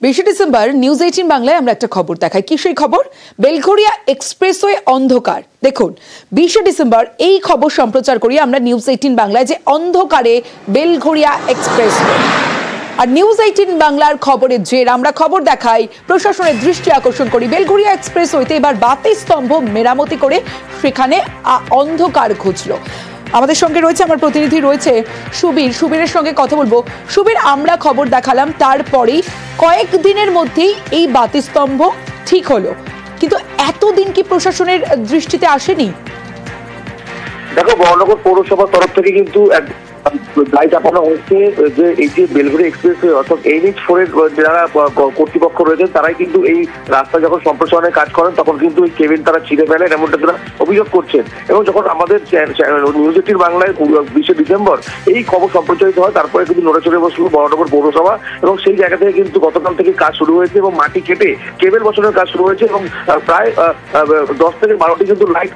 20 December news 18 বাংলায় আমরা একটা খবর দেখাই। কি সেই খবর? বেলঘরিয়া এক্সপ্রেসওয়ে অন্ধকার। দেখুন, 20 ডিসেম্বর এই খবর সম্প্রচার করি আমরা নিউজ 18 বাংলায় যে অন্ধকারে বেলঘরিয়া এক্সপ্রেসওয়ে। আর নিউজ 18 বাংলার খবরের জের আমরা খবর দেখাই, প্রশাসনের দৃষ্টি আকর্ষণ করি বেলঘরিয়া এক্সপ্রেসওয়েতে এবার বাতি স্তম্ভ মেরামতি করে সেখানে অন্ধকার ঘুচলো। আমাদের সঙ্গে রয়েছে আমার প্রতিনিধি রয়েছে সুবীরের সঙ্গে কথা বলবো। সুবীর, আমরা খবর দেখালাম, তারপরেই কয়েকদিনের মধ্যেই এই বাতিস্তম্ভ ঠিক হলো, কিন্তু এতদিন কি প্রশাসনের দৃষ্টিতে আসেনি? দেখো, বহরমপুর পৌরসভার তরফ থেকে কিন্তু দায় চাপানো হচ্ছে যে এই যে বেলঘরিয়া এক্সপ্রেসওয়ে অর্থাৎ NH4 এর যারা কর্তৃপক্ষ রয়েছেন তারাই কিন্তু এই রাস্তা যখন সম্প্রসারণের কাজ করেন তখন কিন্তু এই কেবিল তারা ছিঁড়ে ফেলেন, এমনটা তারা অভিযোগ করছেন। এবং যখন আমাদের নিউজ 18 বাংলায় 20 ডিসেম্বর এই খবর সম্প্রচারিত হয়, তারপরে কিন্তু নড়েচড়ে বসলো বহরমপুর পৌরসভা এবং সেই জায়গা থেকে কিন্তু গতকাল থেকে কাজ শুরু হয়েছে এবং মাটি কেটে কেবল বসানোর কাজ শুরু হয়েছে এবং প্রায় 10 থেকে 12টি কিন্তু লাইট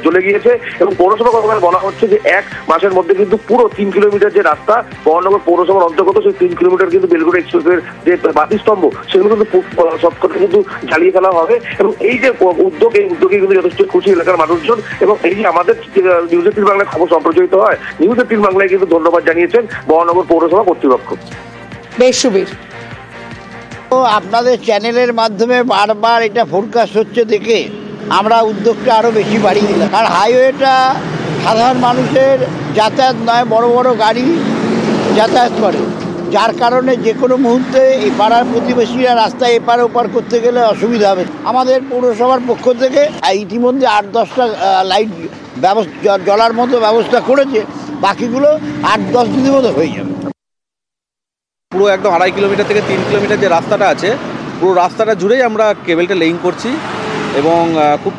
জ্বলে গিয়েছে। এবং পৌরসভা গতকাল বলা হচ্ছে যে 1 মাসের মধ্যে কিন্তু পুরো 3 কিলোমিটার যে রাস্তা বহরমপুর পৌরসভার অন্তর্গত, সেই 3 কিলোমিটার কিন্তু বেলঘরিয়া এক্সপ্রেসের যে বাতিস্তম্ভ সেগুলো কিন্তু সবকটা কিন্তু জ্বালিয়ে ফেলা হবে। এবং এই যে উদ্যোগ, এই উদ্যোগে কিন্তু যথেষ্ট খুশি এলাকার মানুষজন। এবং এই যে আমাদের নিউজ 18 বাংলায় খবর সম্প্রচারিত হয়, নিউজ 18 বাংলায় কিন্তু ধন্যবাদ জানিয়েছেন বহরমপুর পৌরসভা কর্তৃপক্ষ। বেশ সুবীর, আপনাদের চ্যানেলের মাধ্যমে বারবার এটা ফোরকাস্ট হচ্ছে দেখে আমরা উদ্যোগটা আরো বেশি বাড়িয়ে দিলাম। কারণ হাইওয়েটা সাধারণ মানুষের যাতায়াত নয়, বড় বড় গাড়ি যাতায়াত করে, যার কারণে যে কোনো মুহূর্তে এই পাড়ার প্রতিবেশীরা রাস্তায় এপার ওপার করতে গেলে অসুবিধা হবে। আমাদের পৌরসভার পক্ষ থেকে ইতিমধ্যে 8-10টা লাইট জ্বলার মতো ব্যবস্থা করেছে, বাকিগুলো 8-10 দিনের মতো হয়ে যাবে। পুরো একদম 2.5 কিলোমিটার থেকে 3 কিলোমিটার যে রাস্তাটা আছে, পুরো রাস্তাটা জুড়েই আমরা কেবেলটা লেইং করছি এবং খুব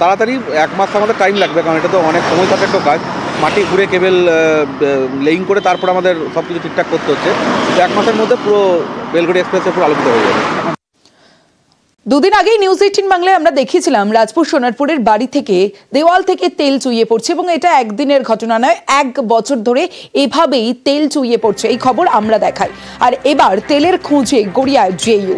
তাড়াতাড়ি 1 মাস আমাদের টাইম লাগবে, কারণ এটা তো অনেক সময় সাপেক্ষ কাজ। মাটি ঘুরে কেবেল লেইং করে তারপর আমাদের সব কিছু ঠিকঠাক করতে হচ্ছে। 1 মাসের মধ্যে পুরো বেলঘরিয়া এক্সপ্রেসে পুরো আলোকিত হয়ে যাবে। দুদিন আগেই নিউজ 18 বাংলায় আমরা দেখিয়েছিলাম রাজপুর সোনারপুরের বাড়ি থেকে দেওয়াল থেকে তেল চুইয়ে পড়ছে এবং এটা একদিনের ঘটনা নয়, 1 বছর ধরে এভাবেই তেল চুইয়ে পড়ছে, এই খবর আমরা দেখাই। আর এবার তেলের খোঁজে গড়িয়ায় জেইউ,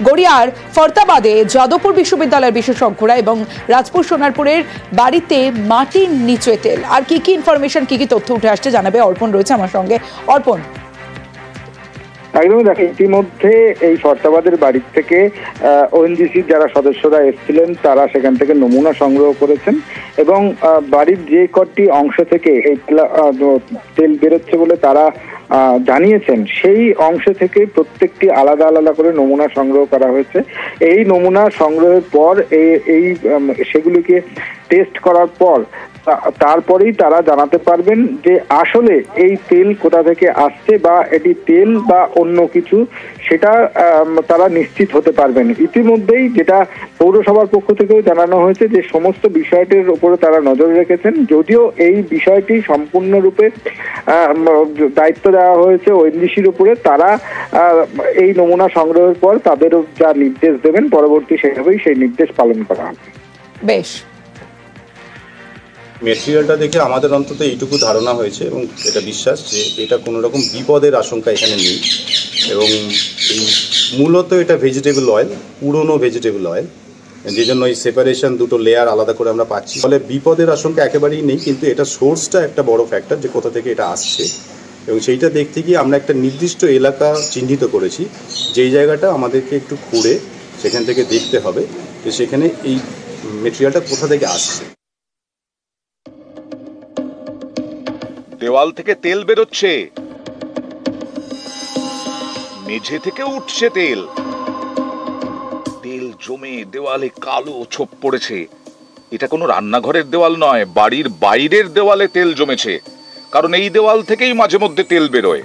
গড়িয়ার ফরতাবাদে যাদবপুর বিশ্ববিদ্যালয়ের বিশেষজ্ঞরা এবং রাজপুর সোনারপুরের বাড়িতে মাটির নিচে তেল। আর কি কি ইনফরমেশন, কি কি তথ্য উঠে আসছে জানাবে অর্পণ রয়েছে আমার সঙ্গে। অর্পণ, একদমই দেখো, ইতিমধ্যে এই ফরতাবাদের বাড়ি থেকে ONGC যারা সদস্যরা এসেছিলেন তারা সেখান থেকে নমুনা সংগ্রহ করেছেন এবং বাড়ির যে কটি অংশ থেকে এই তেল বেরোচ্ছে বলে তারা জানিয়েছেন, সেই অংশ থেকে প্রত্যেকটি আলাদা আলাদা করে নমুনা সংগ্রহ করা হয়েছে। এই নমুনা সংগ্রহের পর সেগুলিকে টেস্ট করার পর তারপরেই তারা জানাতে পারবেন যে আসলে এই তেল কোথা থেকে আসছে বা এটি তেল বা অন্য কিছু, সেটা তারা নিশ্চিত হতে পারবেন। ইতিমধ্যেই যেটা পৌরসভার পক্ষ থেকেও জানানো হয়েছে যে সমস্ত বিষয়টির উপরে তারা নজর রেখেছেন, যদিও এই বিষয়টি সম্পূর্ণরূপে দায়িত্ব দেওয়া হয়েছে ONGCর উপরে। তারা এই নমুনা সংগ্রহের পর তাদেরও যা নির্দেশ দেবেন পরবর্তী সেভাবেই সেই নির্দেশ পালন করা হবে। বেশ, মেটেরিয়ালটা দেখে আমাদের অন্তত এইটুকু ধারণা হয়েছে এবং এটা বিশ্বাস যে এটা কোনো রকম বিপদের আশঙ্কা এখানে নেই। এবং এই মূলত এটা ভেজিটেবল অয়েল, পুরনো ভেজিটেবল অয়েল, যে জন্য এই সেপারেশন দুটো লেয়ার আলাদা করে আমরা পাচ্ছি। ফলে বিপদের আশঙ্কা একেবারেই নেই, কিন্তু এটা সোর্সটা একটা বড় ফ্যাক্টর যে কোথা থেকে এটা আসছে। এবং সেইটা দেখতে গিয়ে আমরা একটা নির্দিষ্ট এলাকা চিহ্নিত করেছি, যেই জায়গাটা আমাদেরকে একটু খুঁড়ে সেখান থেকে দেখতে হবে যে সেখানে এই মেটেরিয়ালটা কোথা থেকে আসছে। দেওয়াল থেকে তেল বেরোচ্ছে, মেঝে থেকে উঠছে তেল, তেল জমে দেওয়ালে কালো ছোপ পড়েছে। এটা কোনো রান্নাঘরের দেওয়াল নয়, বাড়ির বাইরের দেওয়ালে তেল জমেছে, কারণ এই দেওয়াল থেকেই মাঝে মধ্যে তেল বেরোয়।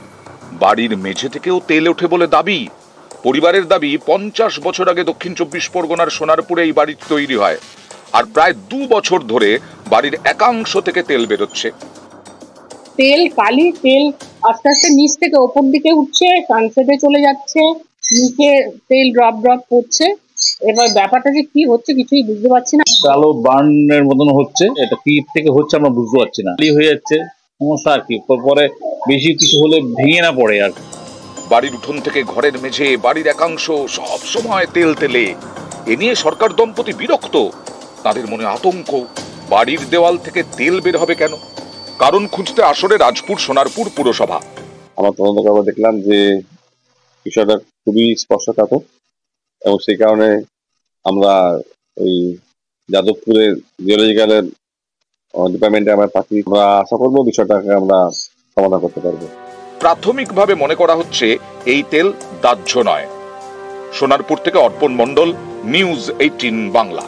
বাড়ির মেঝে থেকেও তেল ওঠে বলে দাবি। পরিবারের দাবি 50 বছর আগে দক্ষিণ 24 পরগনার সোনারপুরে এই বাড়ি তৈরি হয়, আর প্রায় 2 বছর ধরে বাড়ির একাংশ থেকে তেল বেরোচ্ছে। তেল কালি, তেল আস্তে আস্তে নিচ থেকে ওপর দিকে উঠছে, সানসেটে চলে যাচ্ছে, নিচে তেল ড্রপ ড্রপ পড়ছে। এবার ব্যাপারটা যে কি হচ্ছে কিছুই বুঝতে পারছি না। কালো বার্নের মতন হচ্ছে, এটা কি থেকে হচ্ছে আমরা বুঝতে পারছি না, হয়ে যাচ্ছে সমস্যা আর কি। পরে বেশি কিছু হলে ভেঙে না পড়ে আর। বাড়ির উঠোন থেকে ঘরের মেঝে, বাড়ির একাংশ সব সময় তেল তেলে। এ নিয়ে সরকার দম্পতি বিরক্ত, তাদের মনে আতঙ্ক। বাড়ির দেওয়াল থেকে তেল বের হবে কেন? কারণ খুঁজতে আসরে রাজপুর সোনারপুর পুরসভা। আমরা তদন্ত করে দেখলাম যে বিষয়টা খুবই স্পর্শকাতর, এবং সেই কারণে আমরা ওই যাদবপুরের জিওলজিক্যালের ডিপার্টমেন্টে আমরা পাখি, আমরা আশা করবো বিষয়টাকে আমরা সমাধান করতে পারবো। প্রাথমিকভাবে মনে করা হচ্ছে এই তেল দাহ্য নয়। সোনারপুর থেকে অর্পণ মণ্ডল, নিউজ 18 বাংলা।